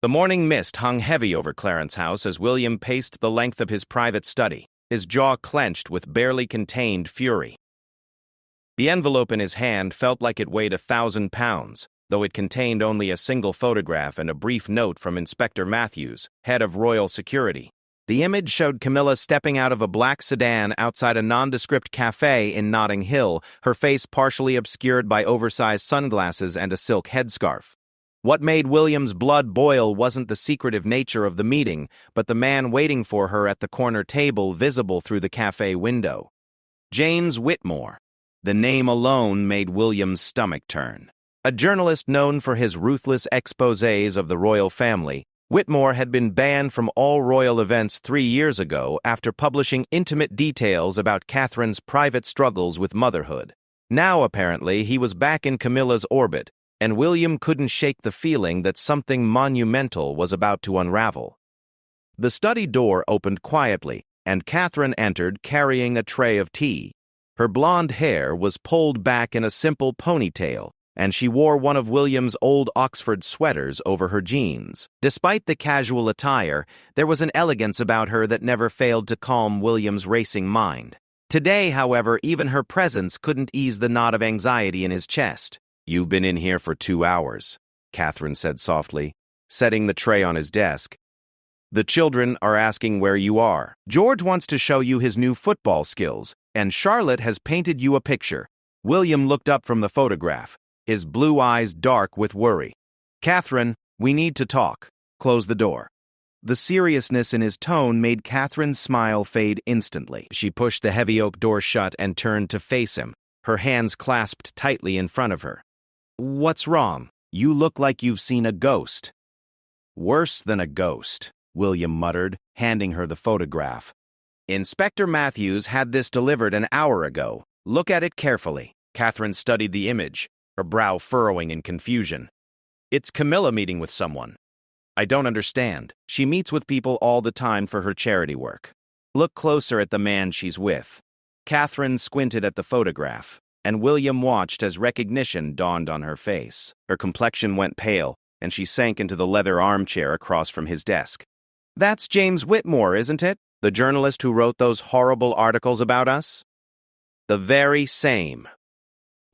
The morning mist hung heavy over Clarence's house as William paced the length of his private study, his jaw clenched with barely contained fury. The envelope in his hand felt like it weighed 1,000 pounds, though it contained only a single photograph and a brief note from Inspector Matthews, head of Royal Security. The image showed Camilla stepping out of a black sedan outside a nondescript cafe in Notting Hill, her face partially obscured by oversized sunglasses and a silk headscarf. What made William's blood boil wasn't the secretive nature of the meeting, but the man waiting for her at the corner table visible through the cafe window. James Whitmore. The name alone made William's stomach turn. A journalist known for his ruthless exposés of the royal family, Whitmore had been banned from all royal events 3 years ago after publishing intimate details about Catherine's private struggles with motherhood. Now, apparently, he was back in Camilla's orbit, and William couldn't shake the feeling that something monumental was about to unravel. The study door opened quietly, and Catherine entered carrying a tray of tea. Her blonde hair was pulled back in a simple ponytail, and she wore one of William's old Oxford sweaters over her jeans. Despite the casual attire, there was an elegance about her that never failed to calm William's racing mind. Today, however, even her presence couldn't ease the knot of anxiety in his chest. "You've been in here for 2 hours," Catherine said softly, setting the tray on his desk. "The children are asking where you are. George wants to show you his new football skills, and Charlotte has painted you a picture." William looked up from the photograph, his blue eyes dark with worry. "Catherine, we need to talk. Close the door." The seriousness in his tone made Catherine's smile fade instantly. She pushed the heavy oak door shut and turned to face him, her hands clasped tightly in front of her. "What's wrong? You look like you've seen a ghost." "Worse than a ghost," William muttered, handing her the photograph. "Inspector Matthews had this delivered an hour ago. Look at it carefully." Catherine studied the image, her brow furrowing in confusion. "It's Camilla meeting with someone." "I don't understand. She meets with people all the time for her charity work." "Look closer at the man she's with." Catherine squinted at the photograph, and William watched as recognition dawned on her face. Her complexion went pale, and she sank into the leather armchair across from his desk. "That's James Whitmore, isn't it? The journalist who wrote those horrible articles about us?" "The very same."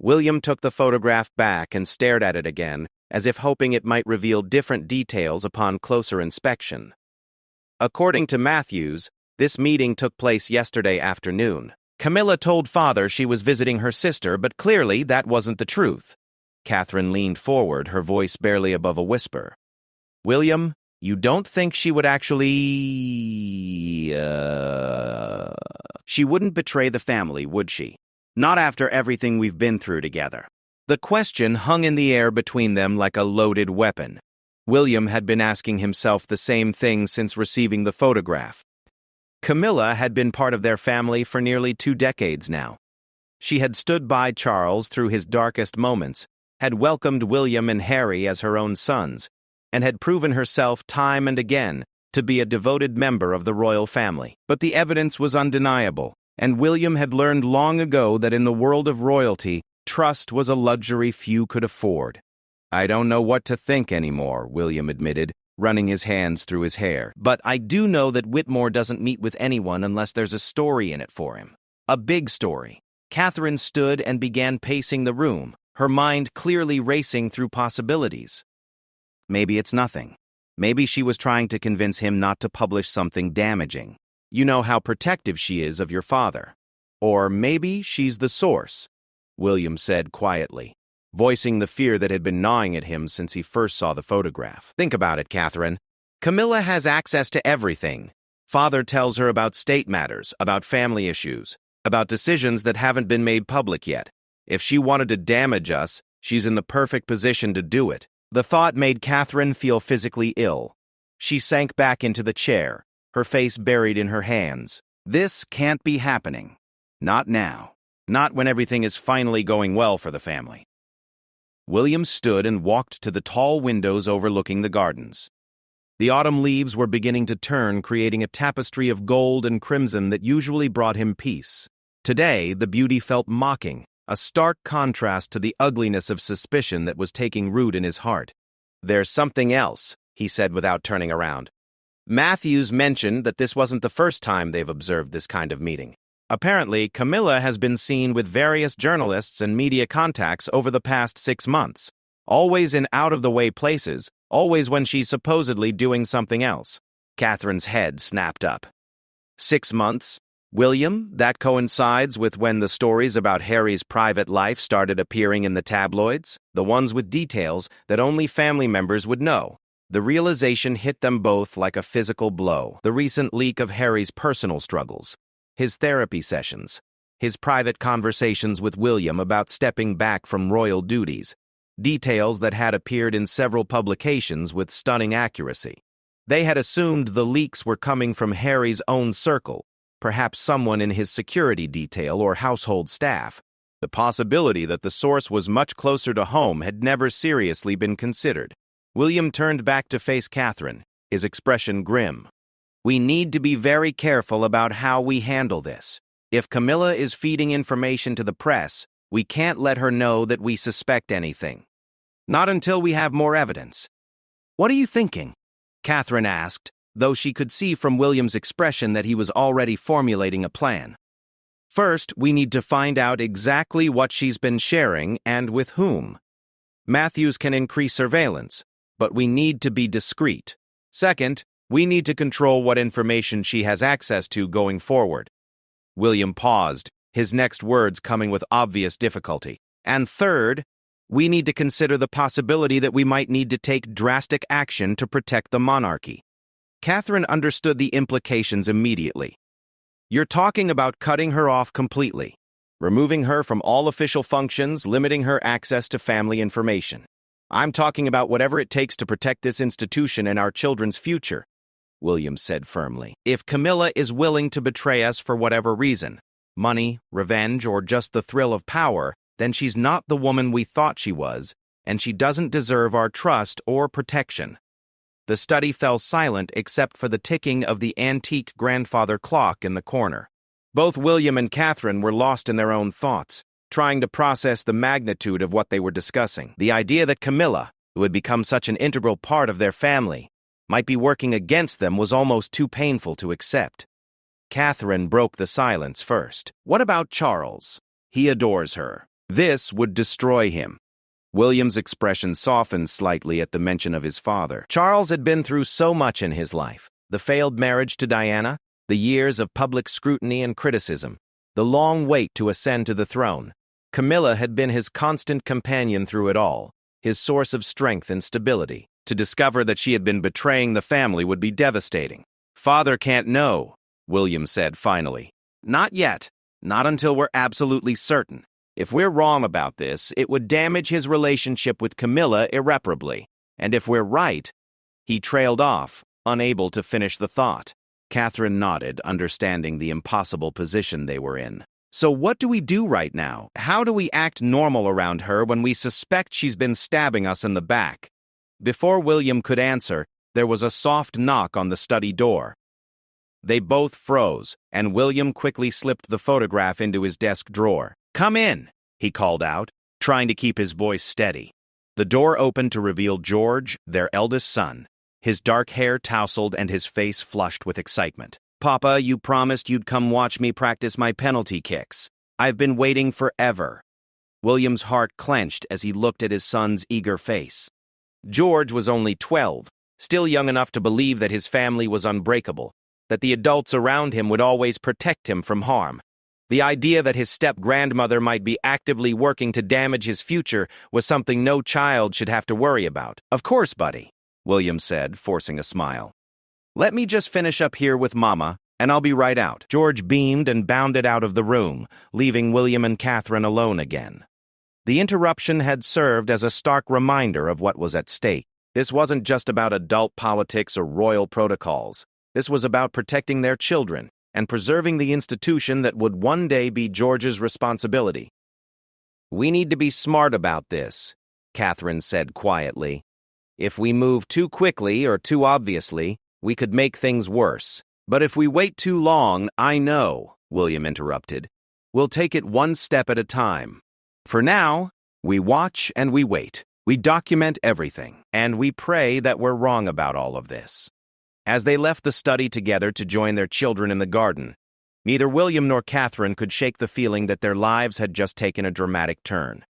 William took the photograph back and stared at it again, as if hoping it might reveal different details upon closer inspection. According to Matthews, this meeting took place yesterday afternoon. Camilla told father she was visiting her sister, but clearly that wasn't the truth. Catherine leaned forward, her voice barely above a whisper. "William, you don't think she would actually... She wouldn't betray the family, would she? Not after everything we've been through together." The question hung in the air between them like a loaded weapon. William had been asking himself the same thing since receiving the photograph. Camilla had been part of their family for nearly 2 decades now. She had stood by Charles through his darkest moments, had welcomed William and Harry as her own sons, and had proven herself time and again to be a devoted member of the royal family. But the evidence was undeniable, and William had learned long ago that in the world of royalty, trust was a luxury few could afford. "I don't know what to think anymore," William admitted, running his hands through his hair. "But I do know that Whitmore doesn't meet with anyone unless there's a story in it for him. A big story." Catherine stood and began pacing the room, her mind clearly racing through possibilities. Maybe it's nothing. Maybe she was trying to convince him not to publish something damaging. You know how protective she is of your father. Or maybe she's the source, William said quietly, voicing the fear that had been gnawing at him since he first saw the photograph. "Think about it, Catherine. Camilla has access to everything. Father tells her about state matters, about family issues, about decisions that haven't been made public yet. If she wanted to damage us, she's in the perfect position to do it." The thought made Catherine feel physically ill. She sank back into the chair, her face buried in her hands. This can't be happening. Not now. Not when everything is finally going well for the family. William stood and walked to the tall windows overlooking the gardens. The autumn leaves were beginning to turn, creating a tapestry of gold and crimson that usually brought him peace. Today, the beauty felt mocking, a stark contrast to the ugliness of suspicion that was taking root in his heart. "There's something else," he said without turning around. Matthews mentioned that this wasn't the first time they've observed this kind of meeting. Apparently, Camilla has been seen with various journalists and media contacts over the past 6 months, always in out-of-the-way places, always when she's supposedly doing something else. Catherine's head snapped up. 6 months? William, that coincides with when the stories about Harry's private life started appearing in the tabloids, the ones with details that only family members would know. The realization hit them both like a physical blow. The recent leak of Harry's personal struggles, his therapy sessions, his private conversations with William about stepping back from royal duties, details that had appeared in several publications with stunning accuracy. They had assumed the leaks were coming from Harry's own circle, perhaps someone in his security detail or household staff. The possibility that the source was much closer to home had never seriously been considered. William turned back to face Catherine, his expression grim. We need to be very careful about how we handle this. If Camilla is feeding information to the press, we can't let her know that we suspect anything. Not until we have more evidence. What are you thinking? Catherine asked, though she could see from William's expression that he was already formulating a plan. First, we need to find out exactly what she's been sharing and with whom. Matthews can increase surveillance, but we need to be discreet. Second, we need to control what information she has access to going forward. William paused, his next words coming with obvious difficulty. And third, we need to consider the possibility that we might need to take drastic action to protect the monarchy. Catherine understood the implications immediately. You're talking about cutting her off completely, removing her from all official functions, limiting her access to family information. I'm talking about whatever it takes to protect this institution and our children's future, William said firmly. If Camilla is willing to betray us for whatever reason, money, revenge, or just the thrill of power, then she's not the woman we thought she was, and she doesn't deserve our trust or protection. The study fell silent except for the ticking of the antique grandfather clock in the corner. Both William and Catherine were lost in their own thoughts, trying to process the magnitude of what they were discussing. The idea that Camilla, who had become such an integral part of their family, might be working against them was almost too painful to accept. Catherine broke the silence first. What about Charles? He adores her. This would destroy him. William's expression softened slightly at the mention of his father. Charles had been through so much in his life. The failed marriage to Diana, the years of public scrutiny and criticism, the long wait to ascend to the throne. Camilla had been his constant companion through it all, his source of strength and stability. To discover that she had been betraying the family would be devastating. Father can't know, William said finally. Not yet. Not until we're absolutely certain. If we're wrong about this, it would damage his relationship with Camilla irreparably. And if we're right, he trailed off, unable to finish the thought. Catherine nodded, understanding the impossible position they were in. So what do we do right now? How do we act normal around her when we suspect she's been stabbing us in the back? Before William could answer, there was a soft knock on the study door. They both froze, and William quickly slipped the photograph into his desk drawer. Come in, he called out, trying to keep his voice steady. The door opened to reveal George, their eldest son, his dark hair tousled and his face flushed with excitement. Papa, you promised you'd come watch me practice my penalty kicks. I've been waiting forever. William's heart clenched as he looked at his son's eager face. George was only 12, still young enough to believe that his family was unbreakable, that the adults around him would always protect him from harm. The idea that his step-grandmother might be actively working to damage his future was something no child should have to worry about. Of course, buddy, William said, forcing a smile. Let me just finish up here with Mama, and I'll be right out. George beamed and bounded out of the room, leaving William and Catherine alone again. The interruption had served as a stark reminder of what was at stake. This wasn't just about adult politics or royal protocols. This was about protecting their children and preserving the institution that would one day be George's responsibility. We need to be smart about this, Catherine said quietly. If we move too quickly or too obviously, we could make things worse. But if we wait too long, I know, William interrupted. We'll take it one step at a time. For now, we watch and we wait. We document everything, and we pray that we're wrong about all of this." As they left the study together to join their children in the garden, neither William nor Catherine could shake the feeling that their lives had just taken a dramatic turn.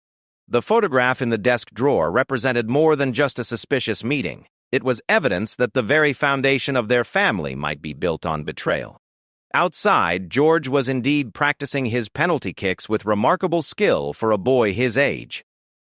The photograph in the desk drawer represented more than just a suspicious meeting. It was evidence that the very foundation of their family might be built on betrayal. Outside, George was indeed practicing his penalty kicks with remarkable skill for a boy his age.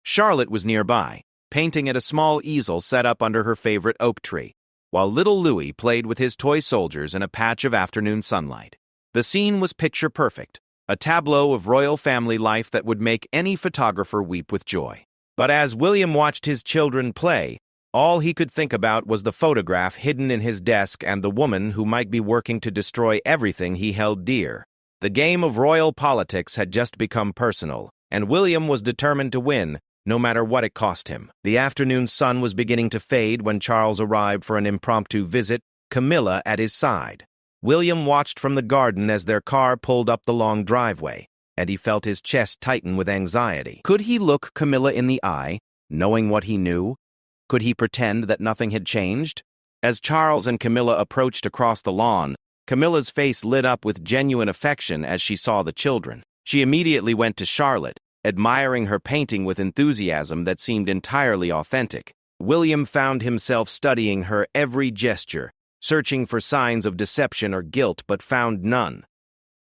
Charlotte was nearby, painting at a small easel set up under her favorite oak tree, while little Louis played with his toy soldiers in a patch of afternoon sunlight. The scene was picture perfect, a tableau of royal family life that would make any photographer weep with joy. But as William watched his children play, all he could think about was the photograph hidden in his desk and the woman who might be working to destroy everything he held dear. The game of royal politics had just become personal, and William was determined to win, no matter what it cost him. The afternoon sun was beginning to fade when Charles arrived for an impromptu visit, Camilla at his side. William watched from the garden as their car pulled up the long driveway, and he felt his chest tighten with anxiety. Could he look Camilla in the eye, knowing what he knew? Could he pretend that nothing had changed? As Charles and Camilla approached across the lawn, Camilla's face lit up with genuine affection as she saw the children. She immediately went to Charlotte, admiring her painting with enthusiasm that seemed entirely authentic. William found himself studying her every gesture, searching for signs of deception or guilt, but found none.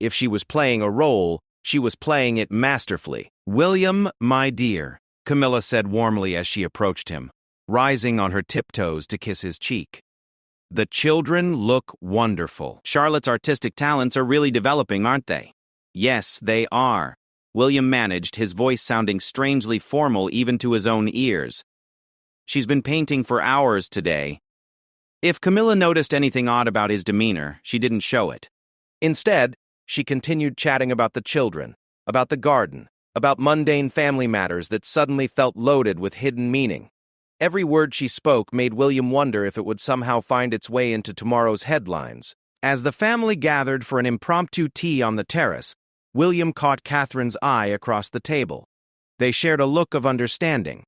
If she was playing a role, she was playing it masterfully. "William, my dear," Camilla said warmly as she approached him, rising on her tiptoes to kiss his cheek. "The children look wonderful. Charlotte's artistic talents are really developing, aren't they?" "Yes, they are," William managed, his voice sounding strangely formal even to his own ears. "She's been painting for hours today." If Camilla noticed anything odd about his demeanor, she didn't show it. Instead, she continued chatting about the children, about the garden, about mundane family matters that suddenly felt loaded with hidden meaning. Every word she spoke made William wonder if it would somehow find its way into tomorrow's headlines. As the family gathered for an impromptu tea on the terrace, William caught Catherine's eye across the table. They shared a look of understanding.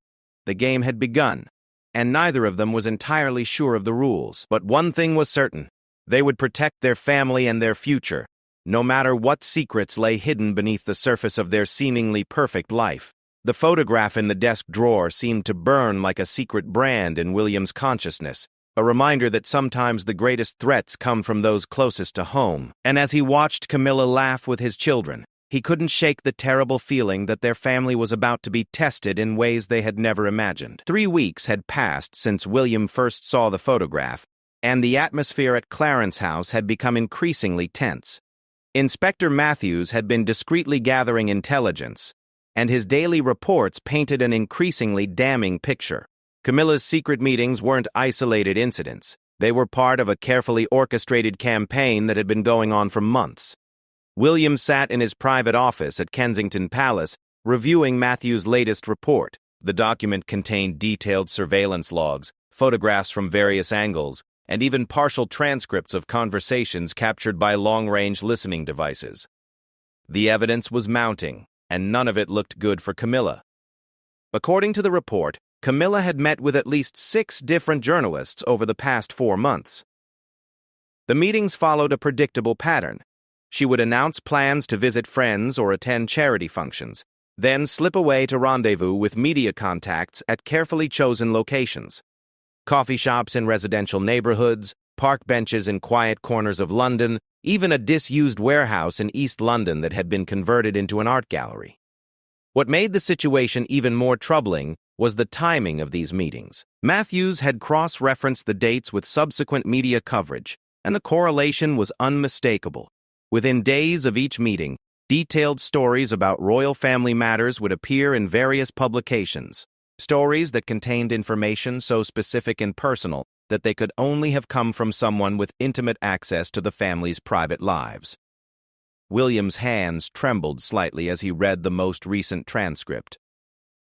The game had begun, and neither of them was entirely sure of the rules. But one thing was certain: they would protect their family and their future, no matter what secrets lay hidden beneath the surface of their seemingly perfect life. The photograph in the desk drawer seemed to burn like a secret brand in William's consciousness, a reminder that sometimes the greatest threats come from those closest to home. And as he watched Camilla laugh with his children, he couldn't shake the terrible feeling that their family was about to be tested in ways they had never imagined. 3 weeks had passed since William first saw the photograph, and the atmosphere at Clarence House had become increasingly tense. Inspector Matthews had been discreetly gathering intelligence, and his daily reports painted an increasingly damning picture. Camilla's secret meetings weren't isolated incidents. They were part of a carefully orchestrated campaign that had been going on for months. William sat in his private office at Kensington Palace, reviewing Matthews' latest report. The document contained detailed surveillance logs, photographs from various angles, and even partial transcripts of conversations captured by long-range listening devices. The evidence was mounting, and none of it looked good for Camilla. According to the report, Camilla had met with at least 6 different journalists over the past 4 months. The meetings followed a predictable pattern. She would announce plans to visit friends or attend charity functions, then slip away to rendezvous with media contacts at carefully chosen locations. Coffee shops in residential neighborhoods, park benches in quiet corners of London, even a disused warehouse in East London that had been converted into an art gallery. What made the situation even more troubling was the timing of these meetings. Matthews had cross-referenced the dates with subsequent media coverage, and the correlation was unmistakable. Within days of each meeting, detailed stories about royal family matters would appear in various publications, stories that contained information so specific and personal that they could only have come from someone with intimate access to the family's private lives. William's hands trembled slightly as he read the most recent transcript.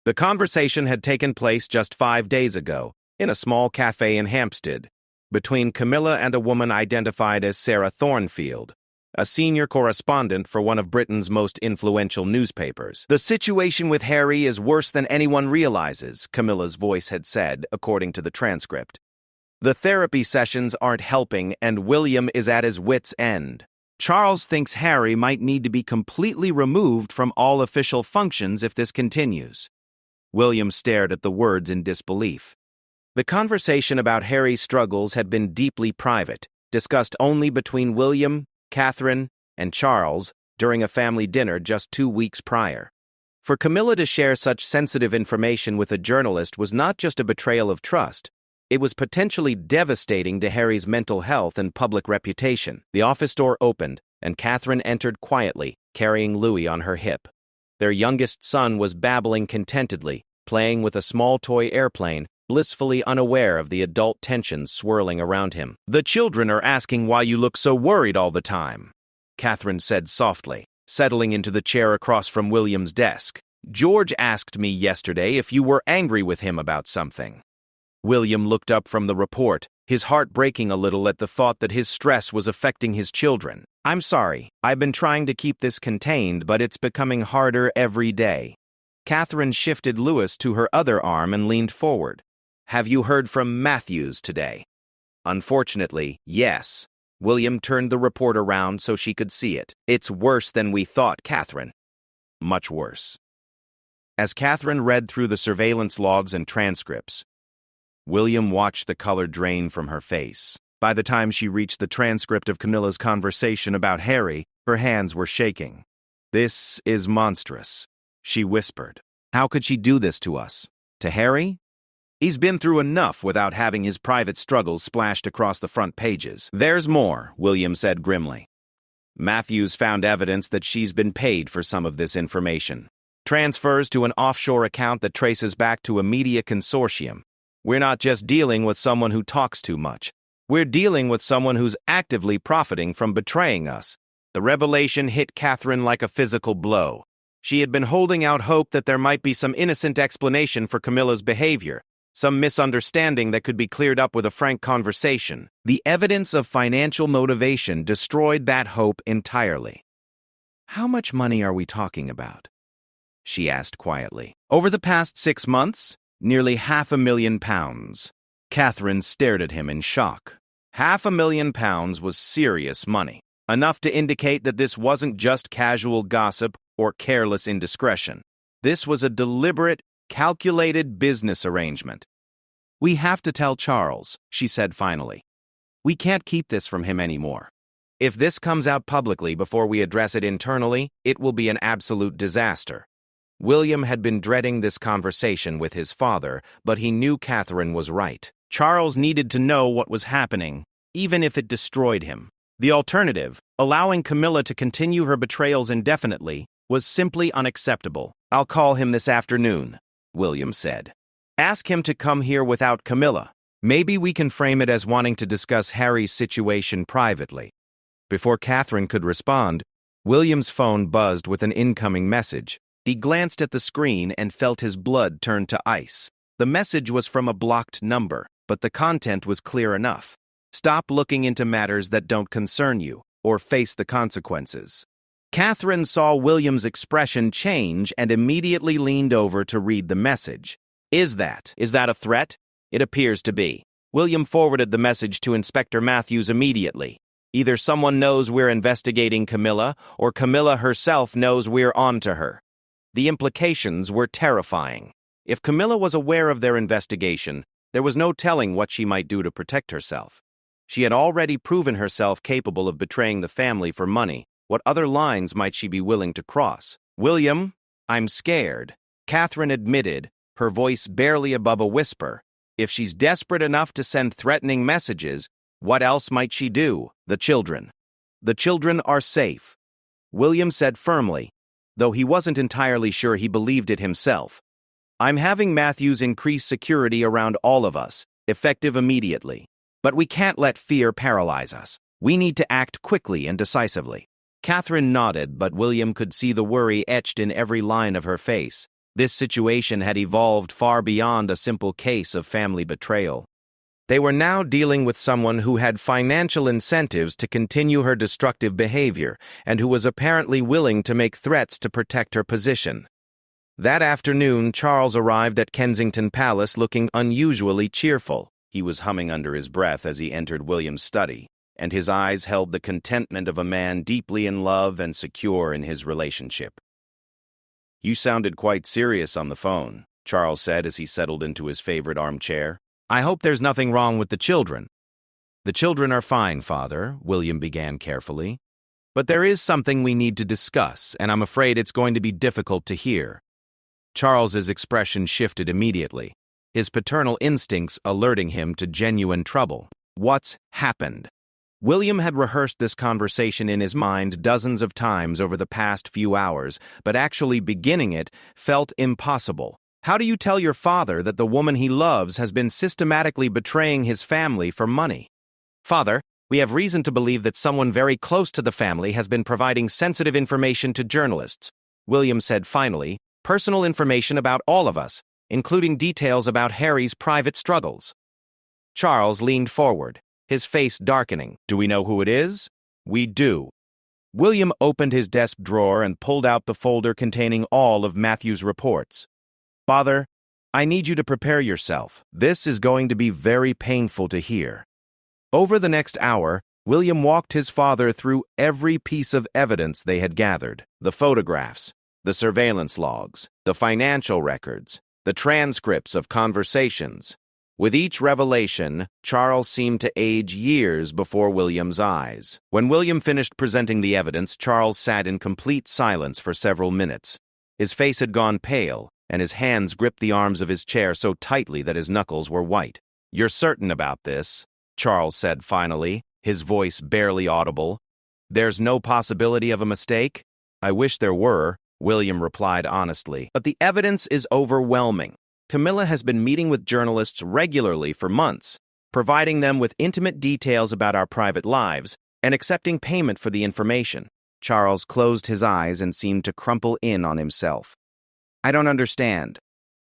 The conversation had taken place just 5 days ago, in a small cafe in Hampstead, between Camilla and a woman identified as Sarah Thornfield, a senior correspondent for one of Britain's most influential newspapers. "The situation with Harry is worse than anyone realizes," Camilla's voice had said, according to the transcript. "The therapy sessions aren't helping, and William is at his wits' end. Charles thinks Harry might need to be completely removed from all official functions if this continues." William stared at the words in disbelief. The conversation about Harry's struggles had been deeply private, discussed only between William, Catherine, and Charles during a family dinner just 2 weeks prior. For Camilla to share such sensitive information with a journalist was not just a betrayal of trust, it was potentially devastating to Harry's mental health and public reputation. The office door opened, and Catherine entered quietly, carrying Louis on her hip. Their youngest son was babbling contentedly, playing with a small toy airplane, blissfully unaware of the adult tensions swirling around him. "The children are asking why you look so worried all the time," Catherine said softly, settling into the chair across from William's desk. "George asked me yesterday if you were angry with him about something." William looked up from the report, his heart breaking a little at the thought that his stress was affecting his children. "I'm sorry, I've been trying to keep this contained, but it's becoming harder every day." Catherine shifted Louis to her other arm and leaned forward. "Have you heard from Matthews today?" "Unfortunately, yes." William turned the report around so she could see it. "It's worse than we thought, Catherine." "Much worse." As Catherine read through the surveillance logs and transcripts, William watched the color drain from her face. By the time she reached the transcript of Camilla's conversation about Harry, her hands were shaking. "This is monstrous," she whispered. "How could she do this to us? To Harry? He's been through enough without having his private struggles splashed across the front pages." "There's more," William said grimly. "Matthews found evidence that she's been paid for some of this information. Transfers to an offshore account that traces back to a media consortium. We're not just dealing with someone who talks too much. We're dealing with someone who's actively profiting from betraying us." The revelation hit Catherine like a physical blow. She had been holding out hope that there might be some innocent explanation for Camilla's behavior, some misunderstanding that could be cleared up with a frank conversation. The evidence of financial motivation destroyed that hope entirely. "How much money are we talking about?" she asked quietly. "Over the past 6 months, nearly £500,000. Catherine stared at him in shock. £500,000 was serious money, enough to indicate that this wasn't just casual gossip or careless indiscretion. This was a deliberate, calculated business arrangement. "We have to tell Charles," she said finally. "We can't keep this from him anymore. If this comes out publicly before we address it internally, it will be an absolute disaster." William had been dreading this conversation with his father, but he knew Catherine was right. Charles needed to know what was happening, even if it destroyed him. The alternative, allowing Camilla to continue her betrayals indefinitely, was simply unacceptable. "I'll call him this afternoon," William said. "Ask him to come here without Camilla. Maybe we can frame it as wanting to discuss Harry's situation privately." Before Catherine could respond, William's phone buzzed with an incoming message. He glanced at the screen and felt his blood turn to ice. The message was from a blocked number, but the content was clear enough. "Stop looking into matters that don't concern you, or face the consequences." Catherine saw William's expression change and immediately leaned over to read the message. Is that a threat?" "It appears to be." William forwarded the message to Inspector Matthews immediately. "Either someone knows we're investigating Camilla, or Camilla herself knows we're on to her." The implications were terrifying. If Camilla was aware of their investigation, there was no telling what she might do to protect herself. She had already proven herself capable of betraying the family for money. What other lines might she be willing to cross? "William, I'm scared," Catherine admitted, her voice barely above a whisper. "If she's desperate enough to send threatening messages, what else might she do?" "The children. The children are safe," William said firmly, though he wasn't entirely sure he believed it himself. "I'm having Matthews increase security around all of us, effective immediately. But we can't let fear paralyze us. We need to act quickly and decisively." Catherine nodded, but William could see the worry etched in every line of her face. This situation had evolved far beyond a simple case of family betrayal. They were now dealing with someone who had financial incentives to continue her destructive behavior and who was apparently willing to make threats to protect her position. That afternoon, Charles arrived at Kensington Palace looking unusually cheerful. He was humming under his breath as he entered William's study, and his eyes held the contentment of a man deeply in love and secure in his relationship. "You sounded quite serious on the phone," Charles said as he settled into his favorite armchair. "I hope there's nothing wrong with the children." "The children are fine, Father," William began carefully. "But there is something we need to discuss, and I'm afraid it's going to be difficult to hear." Charles's expression shifted immediately, his paternal instincts alerting him to genuine trouble. "What's happened?" William had rehearsed this conversation in his mind dozens of times over the past few hours, but actually beginning it felt impossible. How do you tell your father that the woman he loves has been systematically betraying his family for money? "Father, we have reason to believe that someone very close to the family has been providing sensitive information to journalists," William said finally, "personal information about all of us, including details about Harry's private struggles." Charles leaned forward, his face darkening. "Do we know who it is?" "We do." William opened his desk drawer and pulled out the folder containing all of Matthew's reports. "Father, I need you to prepare yourself. This is going to be very painful to hear." Over the next hour, William walked his father through every piece of evidence they had gathered: the photographs, the surveillance logs, the financial records, the transcripts of conversations. With each revelation, Charles seemed to age years before William's eyes. When William finished presenting the evidence, Charles sat in complete silence for several minutes. His face had gone pale, and his hands gripped the arms of his chair so tightly that his knuckles were white. "You're certain about this?" Charles said finally, his voice barely audible. "There's no possibility of a mistake?" "I wish there were," William replied honestly, "but the evidence is overwhelming. Camilla has been meeting with journalists regularly for months, providing them with intimate details about our private lives and accepting payment for the information." Charles closed his eyes and seemed to crumple in on himself. "I don't understand.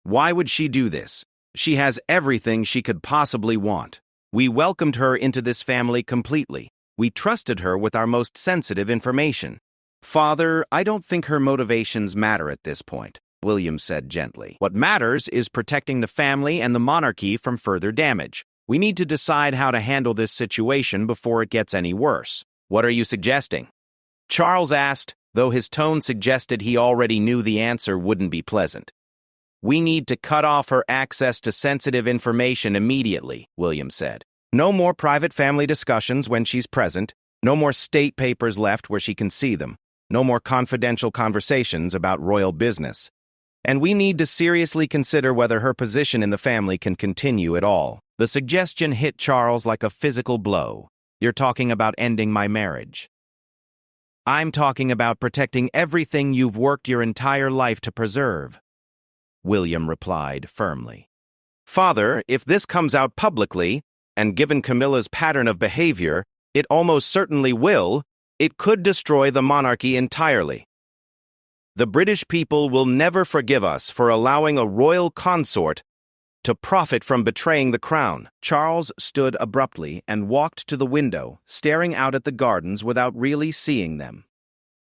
Why would she do this? She has everything she could possibly want. We welcomed her into this family completely. We trusted her with our most sensitive information." "Father, I don't think her motivations matter at this point," William said gently. "What matters is protecting the family and the monarchy from further damage. We need to decide how to handle this situation before it gets any worse." "What are you suggesting?" Charles asked, though his tone suggested he already knew the answer wouldn't be pleasant. "We need to cut off her access to sensitive information immediately," William said. "No more private family discussions when she's present, no more state papers left where she can see them, no more confidential conversations about royal business. And we need to seriously consider whether her position in the family can continue at all." The suggestion hit Charles like a physical blow. "You're talking about ending my marriage." "I'm talking about protecting everything you've worked your entire life to preserve," William replied firmly. "Father, if this comes out publicly, and given Camilla's pattern of behavior, it almost certainly will, it could destroy the monarchy entirely. The British people will never forgive us for allowing a royal consort to profit from betraying the crown." Charles stood abruptly and walked to the window, staring out at the gardens without really seeing them.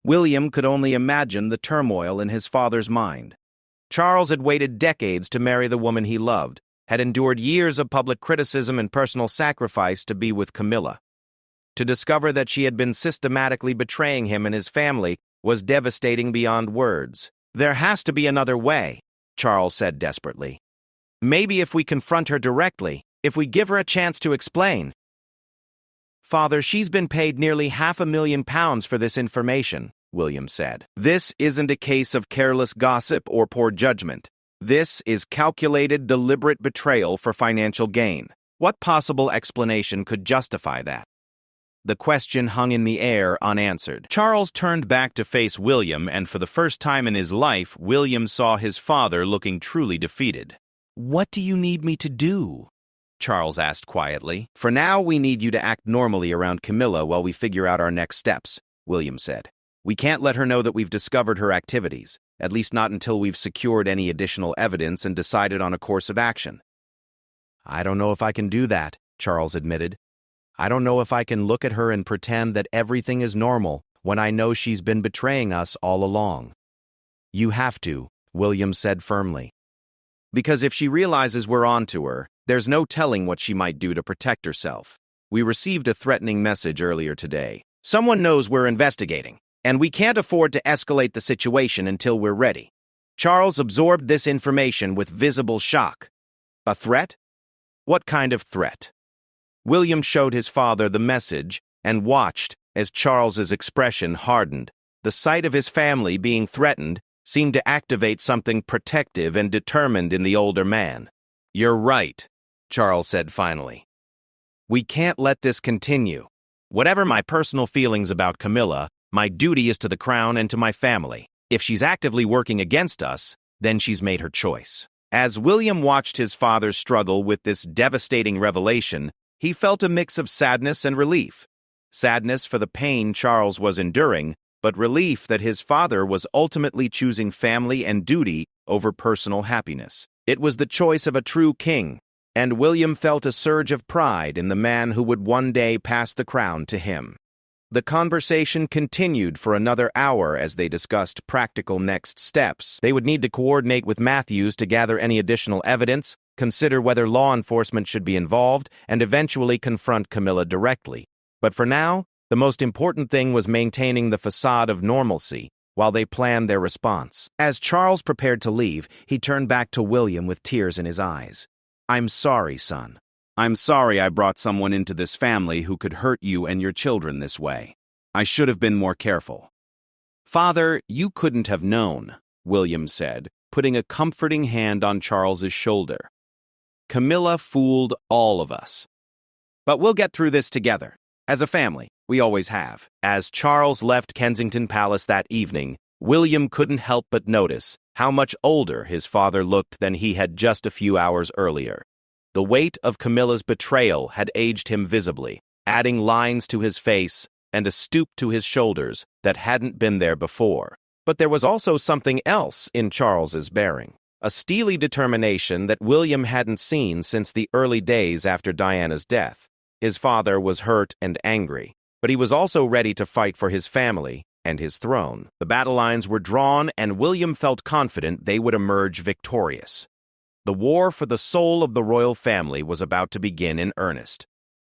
William could only imagine the turmoil in his father's mind. Charles had waited decades to marry the woman he loved, had endured years of public criticism and personal sacrifice to be with Camilla. To discover that she had been systematically betraying him and his family was devastating beyond words. "There has to be another way," Charles said desperately. "Maybe if we confront her directly, if we give her a chance to explain." "Father, she's been paid nearly £500,000 for this information," William said. "This isn't a case of careless gossip or poor judgment. This is calculated, deliberate betrayal for financial gain. What possible explanation could justify that?" The question hung in the air unanswered. Charles turned back to face William, and for the first time in his life, William saw his father looking truly defeated. "What do you need me to do?" Charles asked quietly. "For now, we need you to act normally around Camilla while we figure out our next steps," William said. "We can't let her know that we've discovered her activities, at least not until we've secured any additional evidence and decided on a course of action." "I don't know if I can do that," Charles admitted. "I don't know if I can look at her and pretend that everything is normal when I know she's been betraying us all along." "You have to," William said firmly. "Because if she realizes we're onto her, there's no telling what she might do to protect herself. We received a threatening message earlier today. Someone knows we're investigating, and we can't afford to escalate the situation until we're ready." Charles absorbed this information with visible shock. "A threat? What kind of threat?" William showed his father the message and watched as Charles's expression hardened. The sight of his family being threatened seemed to activate something protective and determined in the older man. "You're right," Charles said finally. "We can't let this continue. Whatever my personal feelings about Camilla, my duty is to the crown and to my family. If she's actively working against us, then she's made her choice." As William watched his father struggle with this devastating revelation, he felt a mix of sadness and relief. Sadness for the pain Charles was enduring, but relief that his father was ultimately choosing family and duty over personal happiness. It was the choice of a true king, and William felt a surge of pride in the man who would one day pass the crown to him. The conversation continued for another hour as they discussed practical next steps. They would need to coordinate with Matthews to gather any additional evidence, consider whether law enforcement should be involved, and eventually confront Camilla directly. But for now, the most important thing was maintaining the facade of normalcy while they planned their response. As Charles prepared to leave, he turned back to William with tears in his eyes. "I'm sorry, son. I'm sorry I brought someone into this family who could hurt you and your children this way. I should have been more careful." "Father, you couldn't have known," William said, putting a comforting hand on Charles's shoulder. "Camilla fooled all of us. But we'll get through this together. As a family, we always have." As Charles left Kensington Palace that evening, William couldn't help but notice how much older his father looked than he had just a few hours earlier. The weight of Camilla's betrayal had aged him visibly, adding lines to his face and a stoop to his shoulders that hadn't been there before. But there was also something else in Charles's bearing, a steely determination that William hadn't seen since the early days after Diana's death. His father was hurt and angry, but he was also ready to fight for his family and his throne. The battle lines were drawn, and William felt confident they would emerge victorious. The war for the soul of the royal family was about to begin in earnest.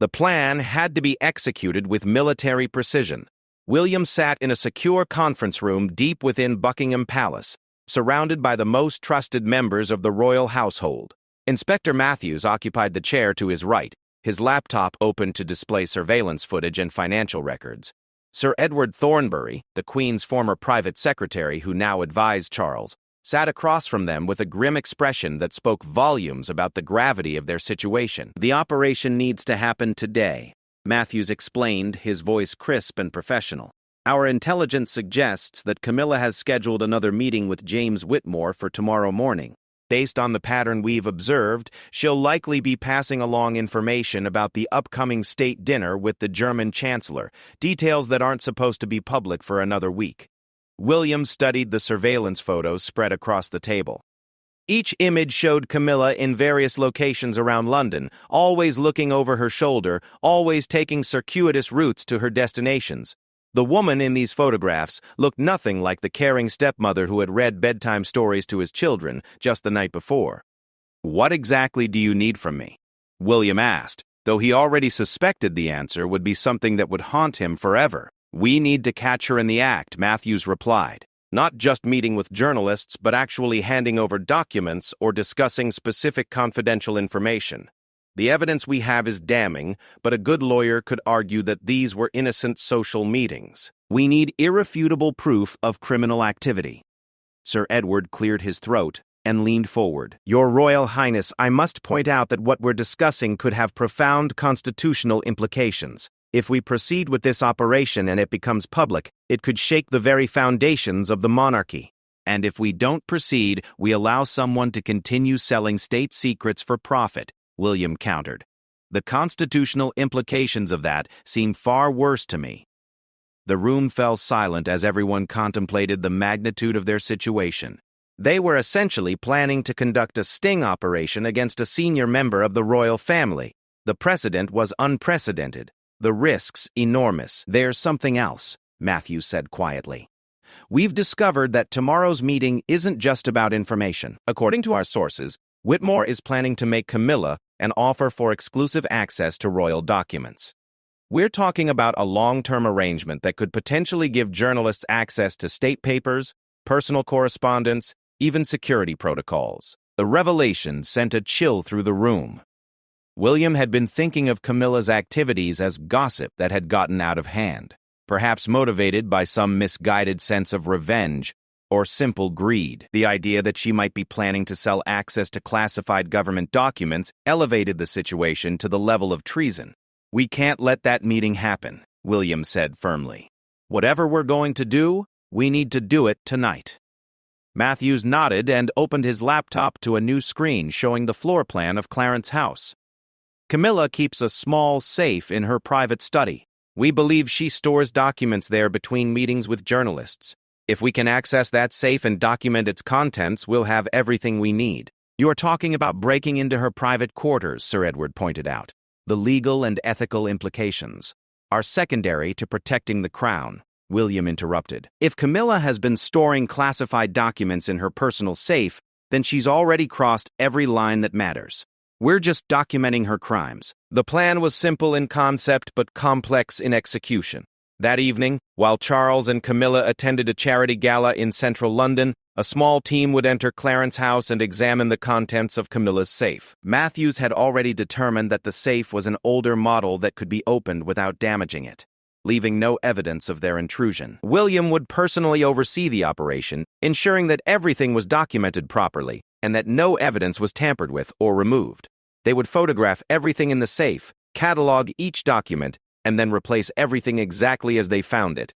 The plan had to be executed with military precision. William sat in a secure conference room deep within Buckingham Palace, surrounded by the most trusted members of the royal household. Inspector Matthews occupied the chair to his right, his laptop open to display surveillance footage and financial records. Sir Edward Thornbury, the Queen's former private secretary who now advised Charles, sat across from them with a grim expression that spoke volumes about the gravity of their situation. "The operation needs to happen today," Matthews explained, his voice crisp and professional. "Our intelligence suggests that Camilla has scheduled another meeting with James Whitmore for tomorrow morning. Based on the pattern we've observed, she'll likely be passing along information about the upcoming state dinner with the German Chancellor, details that aren't supposed to be public for another week." William studied the surveillance photos spread across the table. Each image showed Camilla in various locations around London, always looking over her shoulder, always taking circuitous routes to her destinations. The woman in these photographs looked nothing like the caring stepmother who had read bedtime stories to his children just the night before. "What exactly do you need from me?" William asked, though he already suspected the answer would be something that would haunt him forever. "We need to catch her in the act," Matthews replied. "Not just meeting with journalists, but actually handing over documents or discussing specific confidential information. The evidence we have is damning, but a good lawyer could argue that these were innocent social meetings. We need irrefutable proof of criminal activity." Sir Edward cleared his throat and leaned forward. "Your Royal Highness, I must point out that what we're discussing could have profound constitutional implications. If we proceed with this operation and it becomes public, it could shake the very foundations of the monarchy. And if we don't proceed, we allow someone to continue selling state secrets for profit," William countered. "The constitutional implications of that seem far worse to me." The room fell silent as everyone contemplated the magnitude of their situation. They were essentially planning to conduct a sting operation against a senior member of the royal family. The precedent was unprecedented. The risks enormous. There's something else, Matthews said quietly. We've discovered that tomorrow's meeting isn't just about information. According to our sources, Whitmore is planning to make Camilla an offer for exclusive access to royal documents. We're talking about a long-term arrangement that could potentially give journalists access to state papers, personal correspondence, even security protocols. The revelation sent a chill through the room. William had been thinking of Camilla's activities as gossip that had gotten out of hand, perhaps motivated by some misguided sense of revenge or simple greed. The idea that she might be planning to sell access to classified government documents elevated the situation to the level of treason. "We can't let that meeting happen," William said firmly. "Whatever we're going to do, we need to do it tonight." Matthews nodded and opened his laptop to a new screen showing the floor plan of Clarence House. "Camilla keeps a small safe in her private study. We believe she stores documents there between meetings with journalists. If we can access that safe and document its contents, we'll have everything we need." "You are talking about breaking into her private quarters," Sir Edward pointed out. "The legal and ethical implications are secondary to protecting the crown," William interrupted. "If Camilla has been storing classified documents in her personal safe, then she's already crossed every line that matters. We're just documenting her crimes." The plan was simple in concept but complex in execution. That evening, while Charles and Camilla attended a charity gala in central London, a small team would enter Clarence House and examine the contents of Camilla's safe. Matthews had already determined that the safe was an older model that could be opened without damaging it, leaving no evidence of their intrusion. William would personally oversee the operation, ensuring that everything was documented properly and that no evidence was tampered with or removed. They would photograph everything in the safe, catalog each document, and then replace everything exactly as they found it.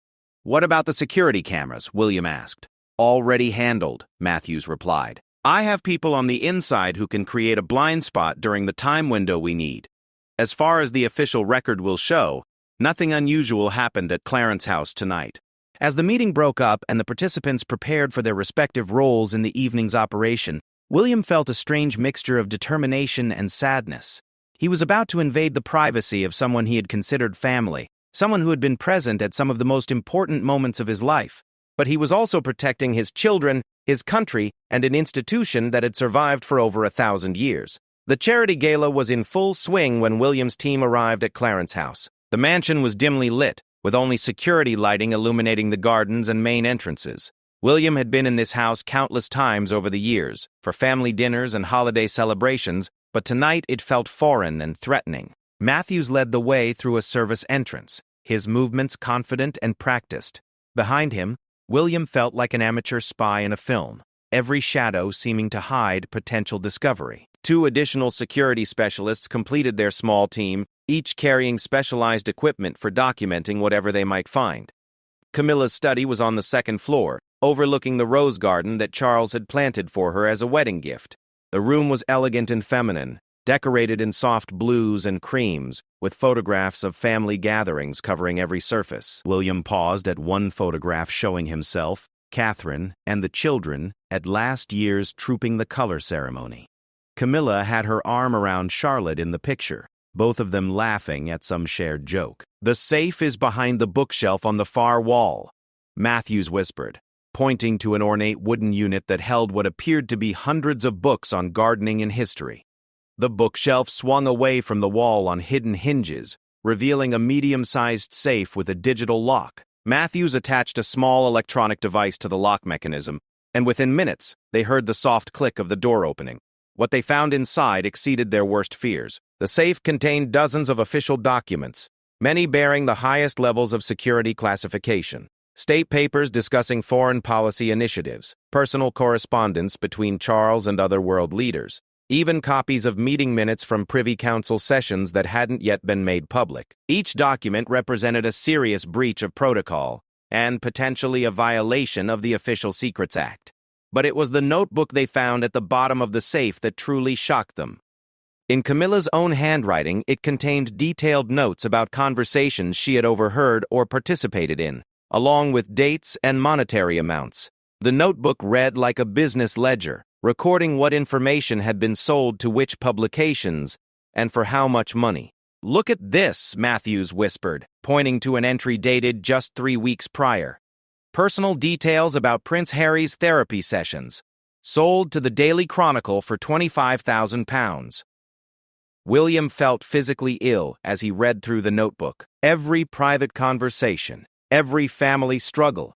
"What about the security cameras?" William asked. "Already handled," Matthews replied. "I have people on the inside who can create a blind spot during the time window we need. As far as the official record will show, nothing unusual happened at Clarence House tonight." As the meeting broke up and the participants prepared for their respective roles in the evening's operation, William felt a strange mixture of determination and sadness. He was about to invade the privacy of someone he had considered family, someone who had been present at some of the most important moments of his life. But he was also protecting his children, his country, and an institution that had survived for over 1,000 years. The charity gala was in full swing when William's team arrived at Clarence House. The mansion was dimly lit, with only security lighting illuminating the gardens and main entrances. William had been in this house countless times over the years, for family dinners and holiday celebrations, but tonight it felt foreign and threatening. Matthews led the way through a service entrance, his movements confident and practiced. Behind him, William felt like an amateur spy in a film, every shadow seeming to hide potential discovery. 2 additional security specialists completed their small team, each carrying specialized equipment for documenting whatever they might find. Camilla's study was on the 2nd floor, overlooking the rose garden that Charles had planted for her as a wedding gift. The room was elegant and feminine, decorated in soft blues and creams, with photographs of family gatherings covering every surface. William paused at one photograph showing himself, Catherine, and the children at last year's Trooping the Color ceremony. Camilla had her arm around Charlotte in the picture, both of them laughing at some shared joke. "The safe is behind the bookshelf on the far wall," Matthews whispered, pointing to an ornate wooden unit that held what appeared to be hundreds of books on gardening and history. The bookshelf swung away from the wall on hidden hinges, revealing a medium-sized safe with a digital lock. Matthews attached a small electronic device to the lock mechanism, and within minutes, they heard the soft click of the door opening. What they found inside exceeded their worst fears. The safe contained dozens of official documents, many bearing the highest levels of security classification. State papers discussing foreign policy initiatives, personal correspondence between Charles and other world leaders, even copies of meeting minutes from Privy Council sessions that hadn't yet been made public. Each document represented a serious breach of protocol and potentially a violation of the Official Secrets Act. But it was the notebook they found at the bottom of the safe that truly shocked them. In Camilla's own handwriting, it contained detailed notes about conversations she had overheard or participated in, along with dates and monetary amounts. The notebook read like a business ledger, recording what information had been sold to which publications and for how much money. "Look at this," Matthews whispered, pointing to an entry dated just 3 weeks prior. "Personal details about Prince Harry's therapy sessions. Sold to the Daily Chronicle for £25,000. William felt physically ill as he read through the notebook. Every private conversation, every family struggle,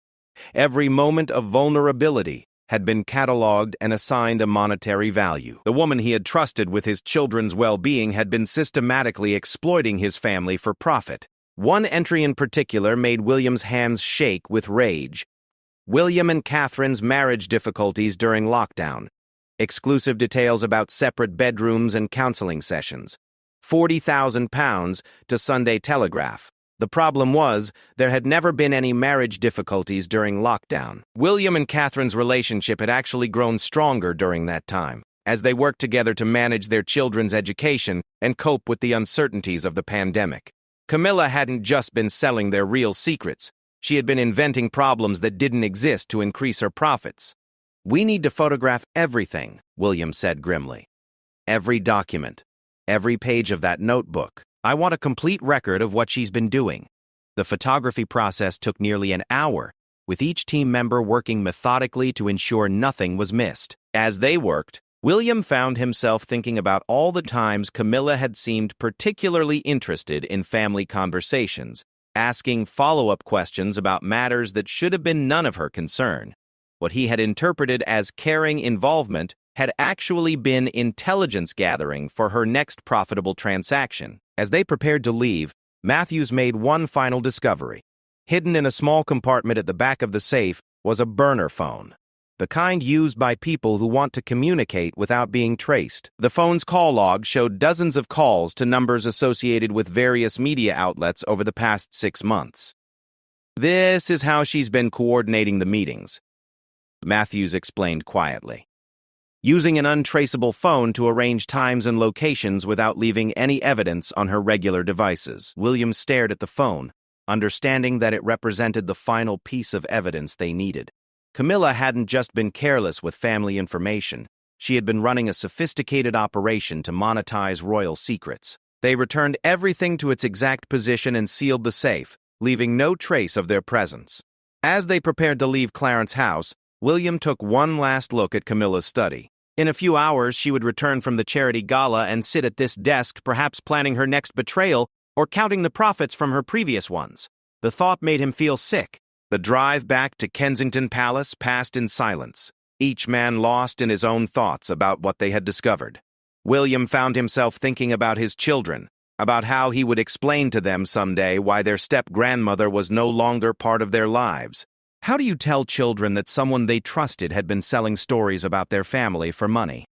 every moment of vulnerability had been catalogued and assigned a monetary value. The woman he had trusted with his children's well-being had been systematically exploiting his family for profit. One entry in particular made William's hands shake with rage. William and Catherine's marriage difficulties during lockdown. Exclusive details about separate bedrooms and counseling sessions. £40,000 to Sunday Telegraph. The problem was, there had never been any marriage difficulties during lockdown. William and Catherine's relationship had actually grown stronger during that time, as they worked together to manage their children's education and cope with the uncertainties of the pandemic. Camilla hadn't just been selling their real secrets. She had been inventing problems that didn't exist to increase her profits. "We need to photograph everything," William said grimly. "Every document, every page of that notebook. I want a complete record of what she's been doing." The photography process took nearly an hour, with each team member working methodically to ensure nothing was missed. As they worked, William found himself thinking about all the times Camilla had seemed particularly interested in family conversations, asking follow-up questions about matters that should have been none of her concern. What he had interpreted as caring involvement had actually been intelligence gathering for her next profitable transaction. As they prepared to leave, Matthews made one final discovery. Hidden in a small compartment at the back of the safe was a burner phone, the kind used by people who want to communicate without being traced. The phone's call log showed dozens of calls to numbers associated with various media outlets over the past 6 months. "This is how she's been coordinating the meetings," Matthews explained quietly. "Using an untraceable phone to arrange times and locations without leaving any evidence on her regular devices." William stared at the phone, understanding that it represented the final piece of evidence they needed. Camilla hadn't just been careless with family information. She had been running a sophisticated operation to monetize royal secrets. They returned everything to its exact position and sealed the safe, leaving no trace of their presence. As they prepared to leave Clarence House, William took one last look at Camilla's study. In a few hours, she would return from the charity gala and sit at this desk, perhaps planning her next betrayal or counting the profits from her previous ones. The thought made him feel sick. The drive back to Kensington Palace passed in silence, each man lost in his own thoughts about what they had discovered. William found himself thinking about his children, about how he would explain to them someday why their step-grandmother was no longer part of their lives. How do you tell children that someone they trusted had been selling stories about their family for money?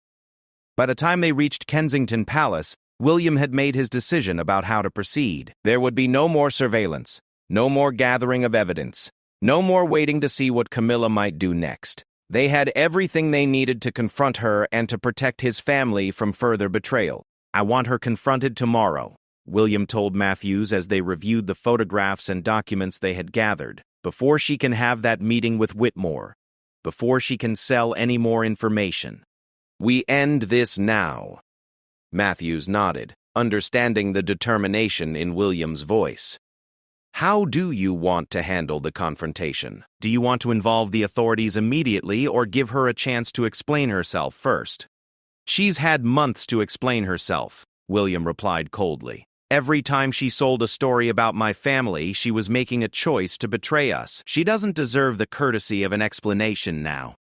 By the time they reached Kensington Palace, William had made his decision about how to proceed. There would be no more surveillance, no more gathering of evidence, no more waiting to see what Camilla might do next. They had everything they needed to confront her and to protect his family from further betrayal. "I want her confronted tomorrow," William told Matthews as they reviewed the photographs and documents they had gathered. "Before she can have that meeting with Whitmore, before she can sell any more information. We end this now." Matthews nodded, understanding the determination in William's voice. "How do you want to handle the confrontation? Do you want to involve the authorities immediately or give her a chance to explain herself first?" "She's had months to explain herself," William replied coldly. "Every time she sold a story about my family, she was making a choice to betray us. She doesn't deserve the courtesy of an explanation now."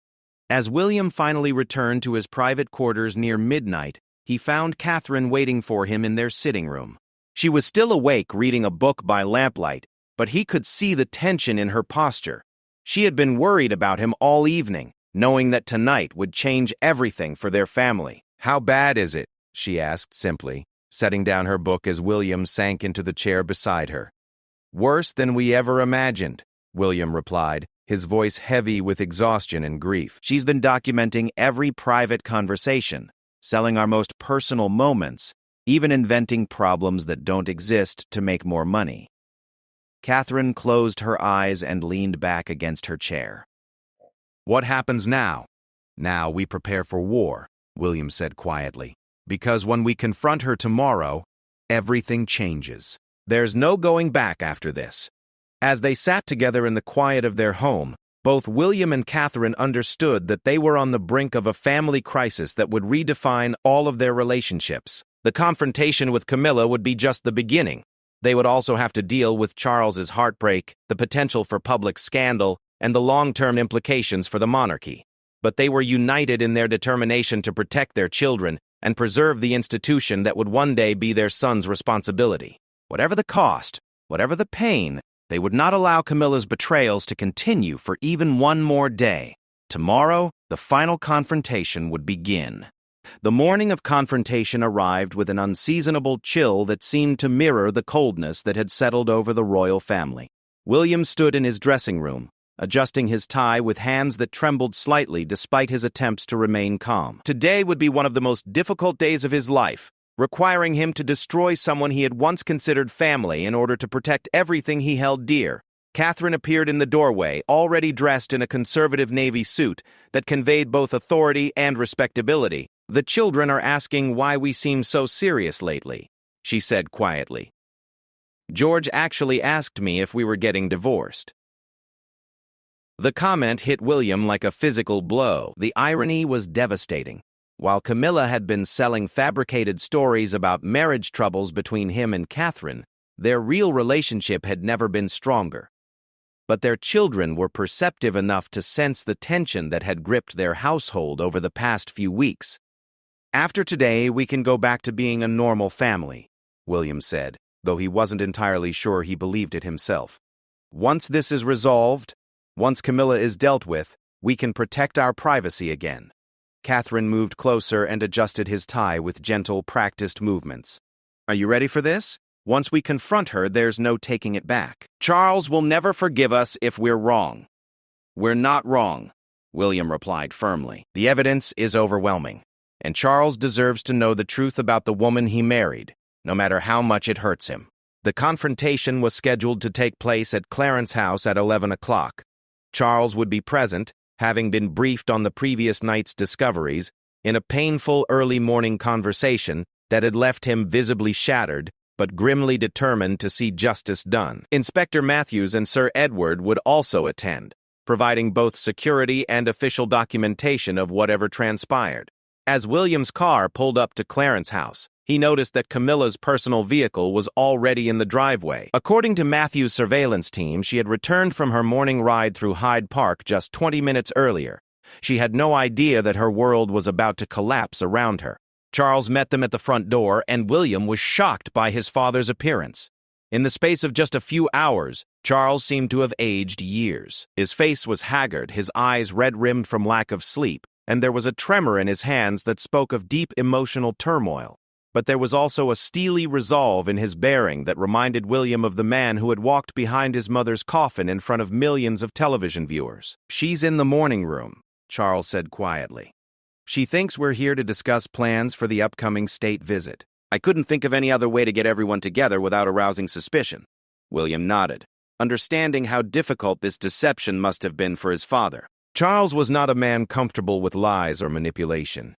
As William finally returned to his private quarters near midnight, he found Catherine waiting for him in their sitting room. She was still awake reading a book by lamplight, but he could see the tension in her posture. She had been worried about him all evening, knowing that tonight would change everything for their family. "How bad is it?" she asked simply, setting down her book as William sank into the chair beside her. "Worse than we ever imagined," William replied, his voice heavy with exhaustion and grief. "She's been documenting every private conversation, selling our most personal moments, even inventing problems that don't exist to make more money." Catherine closed her eyes and leaned back against her chair. "What happens now?" "Now we prepare for war," William said quietly. because when we confront her tomorrow, everything changes. There's no going back after this. As they sat together in the quiet of their home, both William and Catherine understood that they were on the brink of a family crisis that would redefine all of their relationships. The confrontation with Camilla would be just the beginning. They would also have to deal with Charles's heartbreak, the potential for public scandal, and the long-term implications for the monarchy. But they were united in their determination to protect their children and preserve the institution that would one day be their son's responsibility. Whatever the cost, whatever the pain, they would not allow Camilla's betrayals to continue for even one more day. Tomorrow, the final confrontation would begin. The morning of confrontation arrived with an unseasonable chill that seemed to mirror the coldness that had settled over the royal family. William stood in his dressing room, adjusting his tie with hands that trembled slightly despite his attempts to remain calm. Today would be one of the most difficult days of his life, requiring him to destroy someone he had once considered family in order to protect everything he held dear. Catherine appeared in the doorway, already dressed in a conservative navy suit that conveyed both authority and respectability. "The children are asking why we seem so serious lately," she said quietly. "George actually asked me if we were getting divorced." The comment hit William like a physical blow. The irony was devastating. While Camilla had been selling fabricated stories about marriage troubles between him and Catherine, their real relationship had never been stronger. But their children were perceptive enough to sense the tension that had gripped their household over the past few weeks. "After today, we can go back to being a normal family," William said, though he wasn't entirely sure he believed it himself. "Once this is resolved, once Camilla is dealt with, we can protect our privacy again." Catherine moved closer and adjusted his tie with gentle, practiced movements. "Are you ready for this? Once we confront her, there's no taking it back. Charles will never forgive us if we're wrong." "We're not wrong," William replied firmly. "The evidence is overwhelming, and Charles deserves to know the truth about the woman he married, no matter how much it hurts him." The confrontation was scheduled to take place at Clarence House at 11 o'clock. Charles would be present, having been briefed on the previous night's discoveries, in a painful early morning conversation that had left him visibly shattered, but grimly determined to see justice done. Inspector Matthews and Sir Edward would also attend, providing both security and official documentation of whatever transpired. As William's car pulled up to Clarence House, he noticed that Camilla's personal vehicle was already in the driveway. According to Matthew's surveillance team, she had returned from her morning ride through Hyde Park just 20 minutes earlier. She had no idea that her world was about to collapse around her. Charles met them at the front door, and William was shocked by his father's appearance. In the space of just a few hours, Charles seemed to have aged years. His face was haggard, his eyes red-rimmed from lack of sleep, and there was a tremor in his hands that spoke of deep emotional turmoil. But there was also a steely resolve in his bearing that reminded William of the man who had walked behind his mother's coffin in front of millions of television viewers. "She's in the morning room," Charles said quietly. "She thinks we're here to discuss plans for the upcoming state visit." "I couldn't think of any other way to get everyone together without arousing suspicion." William nodded, understanding how difficult this deception must have been for his father. Charles was not a man comfortable with lies or manipulation,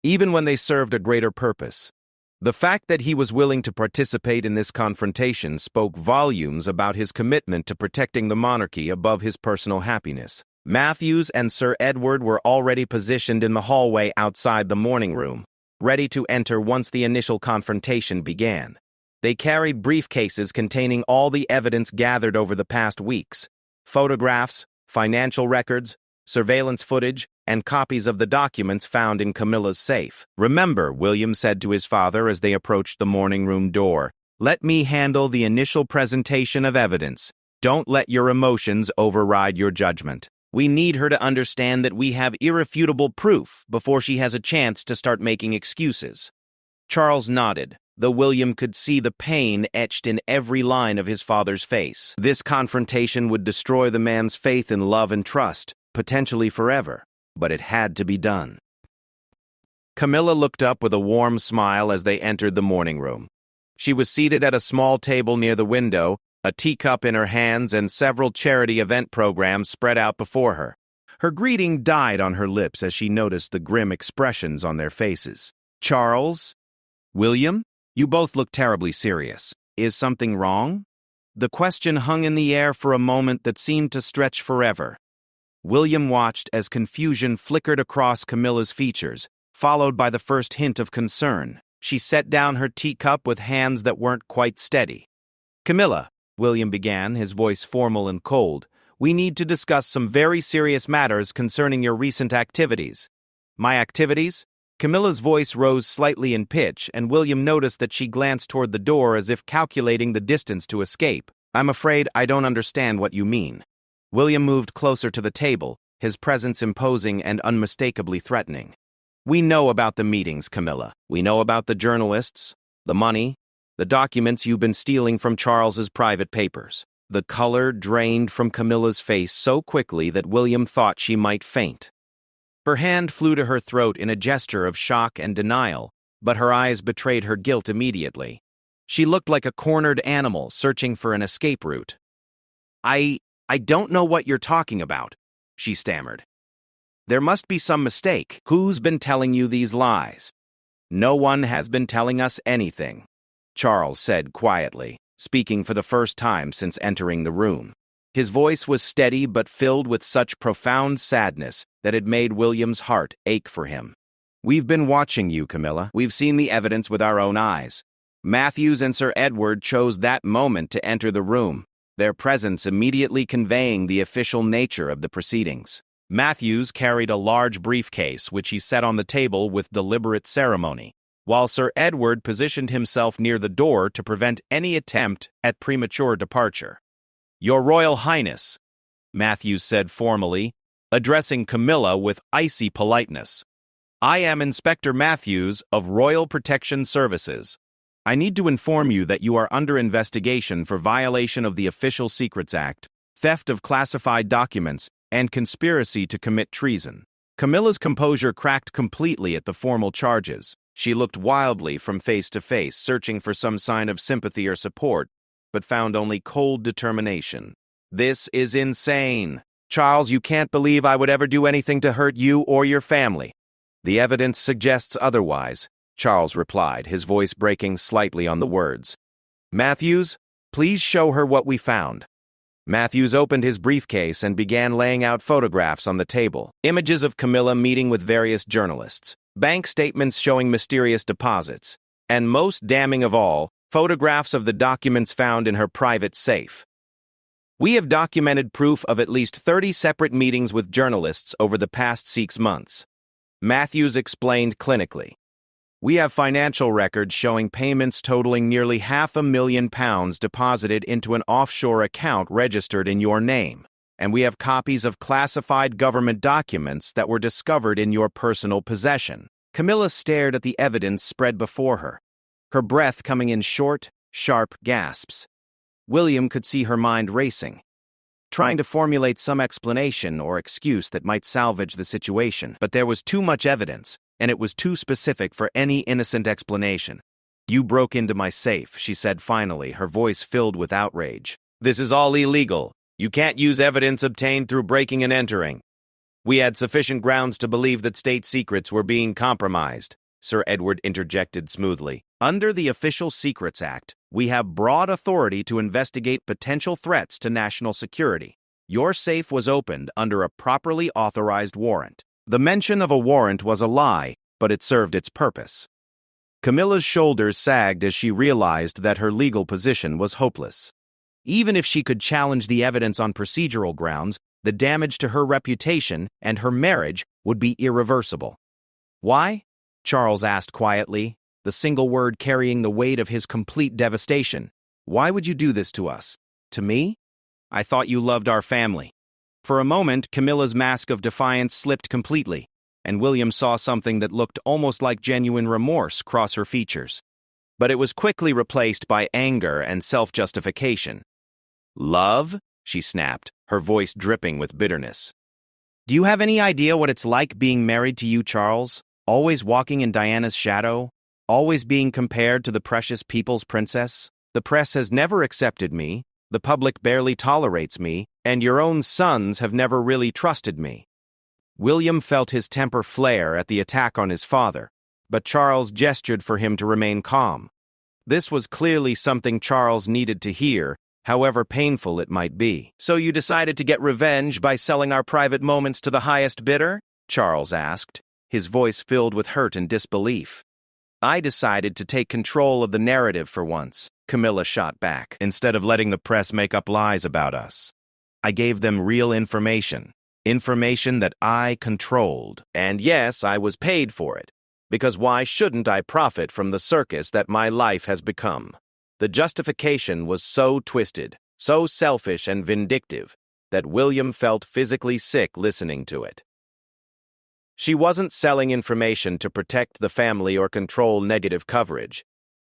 even when they served a greater purpose. The fact that he was willing to participate in this confrontation spoke volumes about his commitment to protecting the monarchy above his personal happiness. Matthews and Sir Edward were already positioned in the hallway outside the morning room, ready to enter once the initial confrontation began. They carried briefcases containing all the evidence gathered over the past weeks: photographs, financial records, surveillance footage, and copies of the documents found in Camilla's safe. "Remember," William said to his father as they approached the morning room door, "let me handle the initial presentation of evidence. Don't let your emotions override your judgment. We need her to understand that we have irrefutable proof before she has a chance to start making excuses." Charles nodded, though William could see the pain etched in every line of his father's face. This confrontation would destroy the man's faith in love and trust, potentially forever, but it had to be done. Camilla looked up with a warm smile as they entered the morning room. She was seated at a small table near the window, a teacup in her hands and several charity event programs spread out before her. Her greeting died on her lips as she noticed the grim expressions on their faces. Charles? William? You both look terribly serious. Is something wrong? The question hung in the air for a moment that seemed to stretch forever. William watched as confusion flickered across Camilla's features, followed by the first hint of concern. She set down her teacup with hands that weren't quite steady. Camilla, William began, his voice formal and cold, we need to discuss some very serious matters concerning your recent activities. My activities? Camilla's voice rose slightly in pitch, and William noticed that she glanced toward the door as if calculating the distance to escape. I'm afraid I don't understand what you mean. William moved closer to the table, his presence imposing and unmistakably threatening. We know about the meetings, Camilla. We know about the journalists, the money, the documents you've been stealing from Charles's private papers. The color drained from Camilla's face so quickly that William thought she might faint. Her hand flew to her throat in a gesture of shock and denial, but her eyes betrayed her guilt immediately. She looked like a cornered animal searching for an escape route. I don't know what you're talking about, she stammered. There must be some mistake. Who's been telling you these lies? No one has been telling us anything, Charles said quietly, speaking for the first time since entering the room. His voice was steady but filled with such profound sadness that it made William's heart ache for him. We've been watching you, Camilla. We've seen the evidence with our own eyes. Matthews and Sir Edward chose that moment to enter the room, their presence immediately conveying the official nature of the proceedings. Matthews carried a large briefcase which he set on the table with deliberate ceremony, while Sir Edward positioned himself near the door to prevent any attempt at premature departure. Your Royal Highness, Matthews said formally, addressing Camilla with icy politeness. I am Inspector Matthews of Royal Protection Services. I need to inform you that you are under investigation for violation of the Official Secrets Act, theft of classified documents, and conspiracy to commit treason. Camilla's composure cracked completely at the formal charges. She looked wildly from face to face, searching for some sign of sympathy or support, but found only cold determination. This is insane. Charles, you can't believe I would ever do anything to hurt you or your family. The evidence suggests otherwise, Charles replied, his voice breaking slightly on the words. Matthews, please show her what we found. Matthews opened his briefcase and began laying out photographs on the table. Images of Camilla meeting with various journalists, bank statements showing mysterious deposits, and most damning of all, photographs of the documents found in her private safe. We have documented proof of at least 30 separate meetings with journalists over the past 6 months. Matthews explained clinically. We have financial records showing payments totaling nearly £500,000 deposited into an offshore account registered in your name, and we have copies of classified government documents that were discovered in your personal possession. Camilla stared at the evidence spread before her, her breath coming in short, sharp gasps. William could see her mind racing, trying to formulate some explanation or excuse that might salvage the situation, but there was too much evidence, and it was too specific for any innocent explanation. You broke into my safe, she said finally, her voice filled with outrage. This is all illegal. You can't use evidence obtained through breaking and entering. We had sufficient grounds to believe that state secrets were being compromised, Sir Edward interjected smoothly. Under the Official Secrets Act, we have broad authority to investigate potential threats to national security. Your safe was opened under a properly authorized warrant. The mention of a warrant was a lie, but it served its purpose. Camilla's shoulders sagged as she realized that her legal position was hopeless. Even if she could challenge the evidence on procedural grounds, the damage to her reputation and her marriage would be irreversible. Why? Charles asked quietly, the single word carrying the weight of his complete devastation. Why would you do this to us? To me? I thought you loved our family. For a moment, Camilla's mask of defiance slipped completely, and William saw something that looked almost like genuine remorse cross her features. But it was quickly replaced by anger and self-justification. Love? She snapped, her voice dripping with bitterness. Do you have any idea what it's like being married to you, Charles? Always walking in Diana's shadow? Always being compared to the precious people's princess? The press has never accepted me, the public barely tolerates me, and your own sons have never really trusted me. William felt his temper flare at the attack on his father, but Charles gestured for him to remain calm. This was clearly something Charles needed to hear, however painful it might be. "So you decided to get revenge by selling our private moments to the highest bidder?" Charles asked, his voice filled with hurt and disbelief. "I decided to take control of the narrative for once," Camilla shot back, "instead of letting the press make up lies about us. I gave them real information that I controlled. And yes, I was paid for it, because why shouldn't I profit from the circus that my life has become?" The justification was so twisted, so selfish and vindictive, that William felt physically sick listening to it. She wasn't selling information to protect the family or control negative coverage.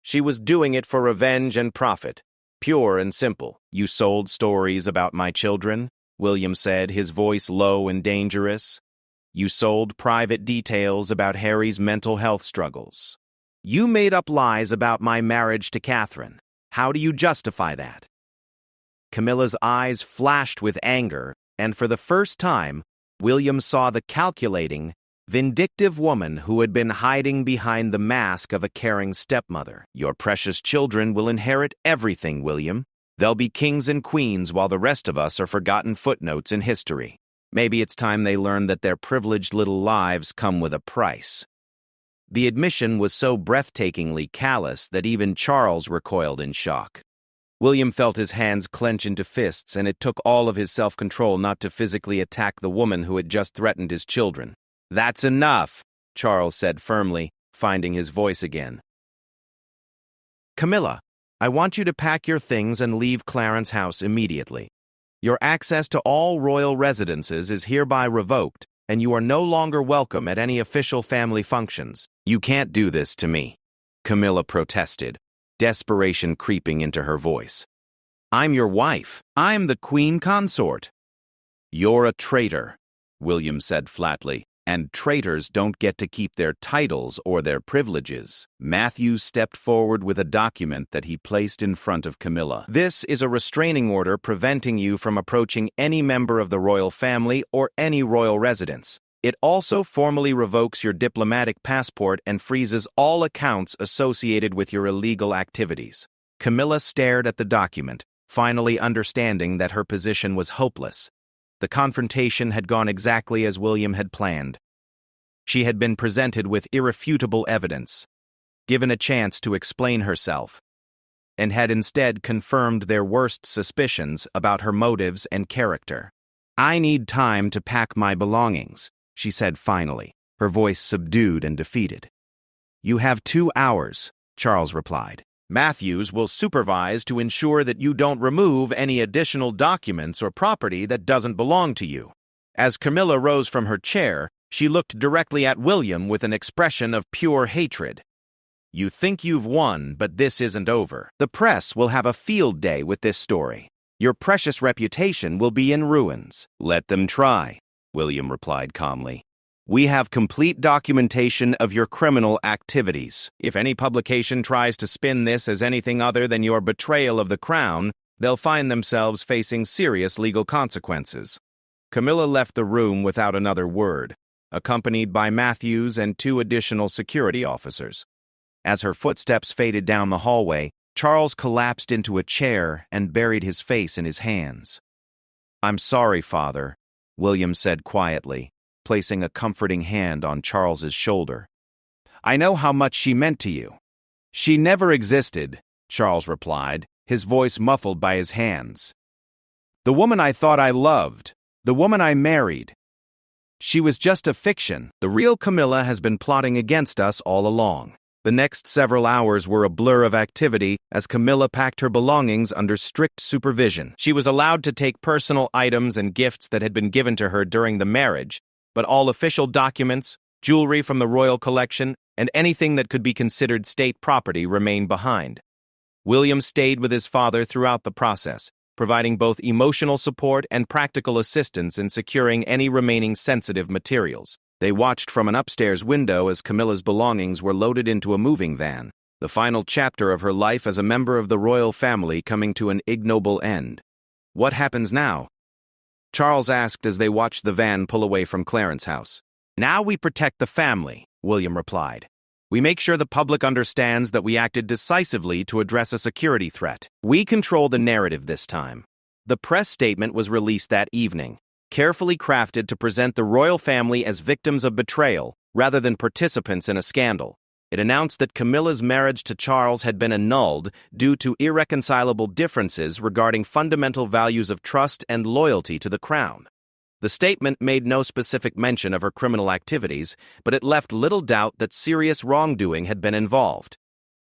She was doing it for revenge and profit, pure and simple. "You sold stories about my children," William said, his voice low and dangerous. "You sold private details about Harry's mental health struggles. You made up lies about my marriage to Catherine. How do you justify that?" Camilla's eyes flashed with anger, and for the first time, William saw the calculating, vindictive woman who had been hiding behind the mask of a caring stepmother. "Your precious children will inherit everything, William. They'll be kings and queens while the rest of us are forgotten footnotes in history. Maybe it's time they learn that their privileged little lives come with a price." The admission was so breathtakingly callous that even Charles recoiled in shock. William felt his hands clench into fists, and it took all of his self-control not to physically attack the woman who had just threatened his children. "That's enough," Charles said firmly, finding his voice again. "Camilla, I want you to pack your things and leave Clarence House immediately. Your access to all royal residences is hereby revoked, and you are no longer welcome at any official family functions." "You can't do this to me," Camilla protested, desperation creeping into her voice. "I'm your wife. I'm the queen consort." "You're a traitor," William said flatly, "and traitors don't get to keep their titles or their privileges." Matthews stepped forward with a document that he placed in front of Camilla. "This is a restraining order preventing you from approaching any member of the royal family or any royal residence. It also formally revokes your diplomatic passport and freezes all accounts associated with your illegal activities." Camilla stared at the document, finally understanding that her position was hopeless. The confrontation had gone exactly as William had planned. She had been presented with irrefutable evidence, given a chance to explain herself, and had instead confirmed their worst suspicions about her motives and character. "I need time to pack my belongings," she said finally, her voice subdued and defeated. "You have 2 hours," Charles replied. "Matthews will supervise to ensure that you don't remove any additional documents or property that doesn't belong to you." As Camilla rose from her chair, she looked directly at William with an expression of pure hatred. "You think you've won, but this isn't over. The press will have a field day with this story. Your precious reputation will be in ruins." "Let them try," William replied calmly. "We have complete documentation of your criminal activities. If any publication tries to spin this as anything other than your betrayal of the crown, they'll find themselves facing serious legal consequences." Camilla left the room without another word, accompanied by Matthews and 2 additional security officers. As her footsteps faded down the hallway, Charles collapsed into a chair and buried his face in his hands. "I'm sorry, Father," William said quietly, placing a comforting hand on Charles's shoulder. "I know how much she meant to you." "She never existed," Charles replied, his voice muffled by his hands. "The woman I thought I loved, the woman I married, she was just a fiction. The real Camilla has been plotting against us all along." The next several hours were a blur of activity as Camilla packed her belongings under strict supervision. She was allowed to take personal items and gifts that had been given to her during the marriage, but all official documents, jewelry from the royal collection, and anything that could be considered state property remained behind. William stayed with his father throughout the process, providing both emotional support and practical assistance in securing any remaining sensitive materials. They watched from an upstairs window as Camilla's belongings were loaded into a moving van, the final chapter of her life as a member of the royal family coming to an ignoble end. "What happens now?" Charles asked as they watched the van pull away from Clarence House. "Now we protect the family," William replied. We make sure the public understands that we acted decisively to address a security threat. We control the narrative this time. The press statement was released that evening, carefully crafted to present the royal family as victims of betrayal rather than participants in a scandal. It announced that Camilla's marriage to Charles had been annulled due to irreconcilable differences regarding fundamental values of trust and loyalty to the crown. The statement made no specific mention of her criminal activities, but it left little doubt that serious wrongdoing had been involved.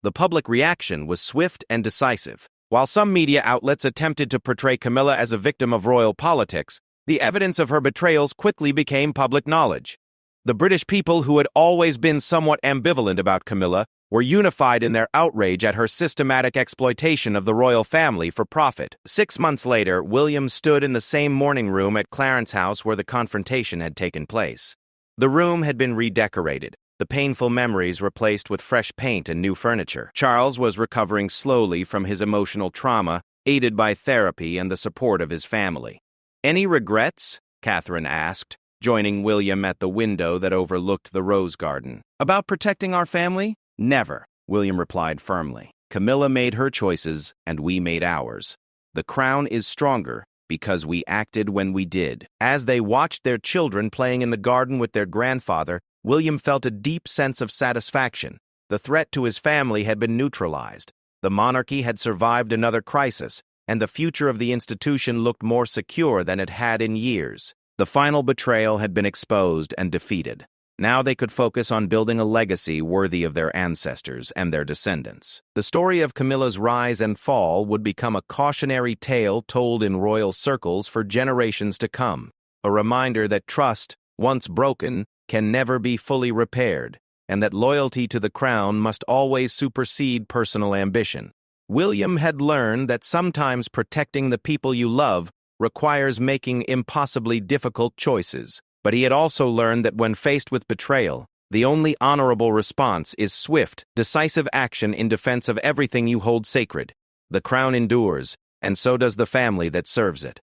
The public reaction was swift and decisive. While some media outlets attempted to portray Camilla as a victim of royal politics, the evidence of her betrayals quickly became public knowledge. The British people, who had always been somewhat ambivalent about Camilla, were unified in their outrage at her systematic exploitation of the royal family for profit. 6 months later, William stood in the same morning room at Clarence House where the confrontation had taken place. The room had been redecorated, the painful memories replaced with fresh paint and new furniture. Charles was recovering slowly from his emotional trauma, aided by therapy and the support of his family. "Any regrets?" Catherine asked, joining William at the window that overlooked the rose garden. "About protecting our family? Never," William replied firmly. "Camilla made her choices, and we made ours. The crown is stronger because we acted when we did." As they watched their children playing in the garden with their grandfather, William felt a deep sense of satisfaction. The threat to his family had been neutralized. The monarchy had survived another crisis, and the future of the institution looked more secure than it had in years. The final betrayal had been exposed and defeated. Now they could focus on building a legacy worthy of their ancestors and their descendants. The story of Camilla's rise and fall would become a cautionary tale told in royal circles for generations to come, a reminder that trust, once broken, can never be fully repaired, and that loyalty to the crown must always supersede personal ambition. William had learned that sometimes protecting the people you love requires making impossibly difficult choices. But he had also learned that when faced with betrayal, the only honorable response is swift, decisive action in defense of everything you hold sacred. The crown endures, and so does the family that serves it.